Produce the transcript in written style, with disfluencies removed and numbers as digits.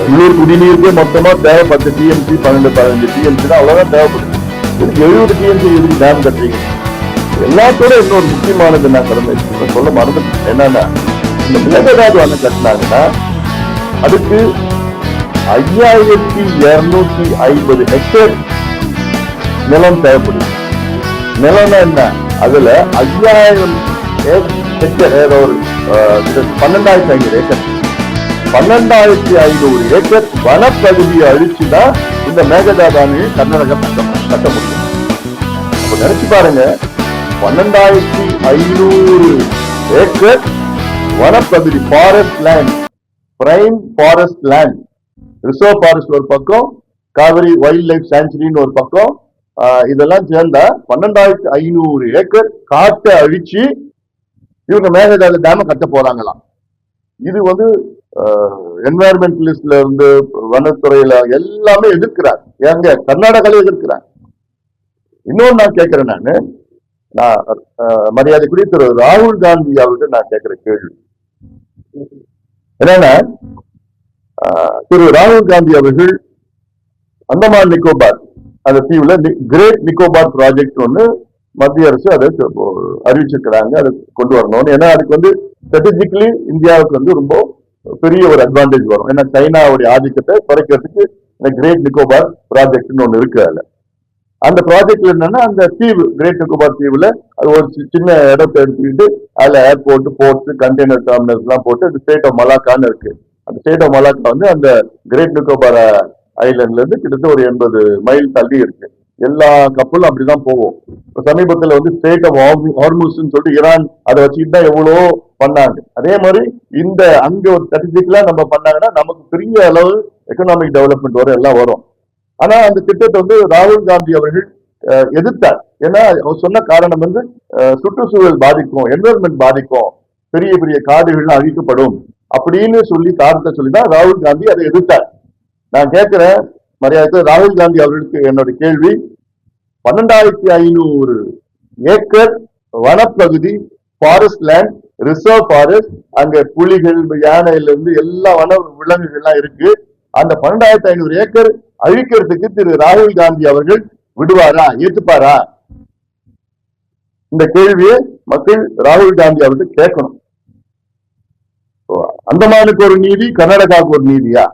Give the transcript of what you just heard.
உள்ளூர் குடிநீருக்கே மொத்தமா தேவை 10 டிஎம்சி 12-15 டிஎம்சி தான், அவ்வளவுதான் தேவைப்படுது. 70 டிஎம்சி எதுக்கு டேம் கட்டுறீங்க? எல்லாத்தோட இன்னொரு முக்கியமானது நான் சொல்ல மறந்துட்டேன். என்னன்னா, இந்த மேகதாது அணை கட்டினாங்கன்னா அதுக்கு 5250 ஹெக்டேர் நிலம் தேவைப்படுது. நிலம்னா என்ன? அதுல 5000 ஹெக்டேர், ஒரு 12,500 ஏக்கர், 12,500 ஏக்கர் வனப்பகுதியை அழிச்சுதான் இந்த மேகதாது அணையை கர்நாடகம் கட்ட முடியும். அப்ப நினைச்சு பாருங்க, 12,500 ஏக்கர் வனப்பகுதி, forest land, prime forest land, reserve forest ஒரு பக்கம், காவிரி வைல்ட் லைஃப் சாங்சுரின்னு ஒரு பக்கம், இதெல்லாம் சேர்ந்தா 12,500 ஏக்கர் காட்டை அழிச்சு இவங்க மேகதாது டேம கட்ட போறாங்களாம். இது என்வாயர்மெண்டலிஸ்ட்ல இருந்து வனத்துறையில எல்லாமே எதிர்க்கிறார். எங்க கர்நாடகால எதிர்க்கிறார். இன்னொன்னு நான் கேட்கிறேன், நான் மரியாதைக்குரிய திரு ராகுல் காந்தி அவர்கிட்ட நான் கேட்கிற கேள்வி என்னன்னா, திரு ராகுல் காந்தி அவர்கள் அந்தமான் நிக்கோபார் அந்த தீவுல கிரேட் நிக்கோபார் ப்ராஜெக்ட் ஒண்ணு மத்திய அரசு அதை அறிவிச்சிருக்கிறாங்க, அதை கொண்டு வரணும். ஏன்னா அதுக்கு ஸ்ட்ராட்டஜிக்கலி இந்தியாவுக்கு ரொம்ப பெரிய ஒரு அட்வான்டேஜ் வரும். ஏன்னா சைனாவுடைய ஆதிக்கத்தை குறைக்கிறதுக்கு இந்த கிரேட் நிக்கோபார் ப்ராஜெக்ட்னு ஒண்ணு இருக்கு. அந்த ப்ராஜெக்ட்ல என்னன்னா, அந்த தீவு கிரேட் நிக்கோபார் தீவுல அது ஒரு சின்ன இடத்தை எடுத்துக்கிட்டு அதுல ஏர்போர்ட், போர்ட்ஸ், கண்டெய்னர் டெர்மினல்ஸ் எல்லாம் போட்டு அந்த ஸ்டேட் ஆஃப் மலாக்கான்னு இருக்கு. அந்த ஸ்டேட் ஆஃப் மலாக்கா அந்த கிரேட் நிக்கோபார் ஐலண்ட்ல இருந்து கிட்டத்தட்ட ஒரு 80 மைல் தள்ளி இருக்கு. எல்லா கப்பலும் அப்படிதான் போகும். சமீபத்துல ஸ்டேட் ஆஃப் ஹார்முஸ்ன்னு சொல்லிட்டு ஈரான் அதை வச்சுக்கிட்டு தான் எவ்வளவோ பண்ணாங்க. அதே மாதிரி அங்க ஒரு ஸ்ட்ராட்டஜிக்கலா நம்ம பண்ணாங்கன்னா நமக்கு பெரிய அளவு எக்கனாமிக் டெவலப்மெண்ட் வரும், எல்லாம் வரும். ஆனா அந்த திட்டத்தை ராகுல் காந்தி அவர்கள் எதிர்த்தார். ஏன்னா அவர் சொன்ன காரணம் சுற்றுச்சூழல் பாதிக்கும், என்விரான்மெண்ட் பாதிக்கும், பெரிய பெரிய காடுகள் அழிக்கப்படும் அப்படின்னு சொல்லி காரணத்தை சொல்லிதான் ராகுல் காந்தி அதை எதிர்த்தார். நான் கேட்கிறேன் மரியாதை ராகுல் காந்தி அவர்களுக்கு என்னோட கேள்வி, 12,500 ஏக்கர் வனப்பகுதி, ஃபாரஸ்ட் லேண்ட், ரிசர்வ் ஃபாரஸ்ட், அங்க புலிகள், யானையில இருந்து எல்லா வன விலங்குகள்லாம் இருக்கு. அந்த 12,500 ஏக்கர் அழிக்கிறதுக்கு திரு ராகுல் காந்தி அவர்கள் விடுவாரா, ஏத்துப்பாரா? இந்த கேள்வியை மக்கள் ராகுல் காந்தி அவர்கள் கேட்கணும். அந்தமானுக்கு ஒரு நீதி, கர்நாடகாவுக்கு ஒரு நீதியா?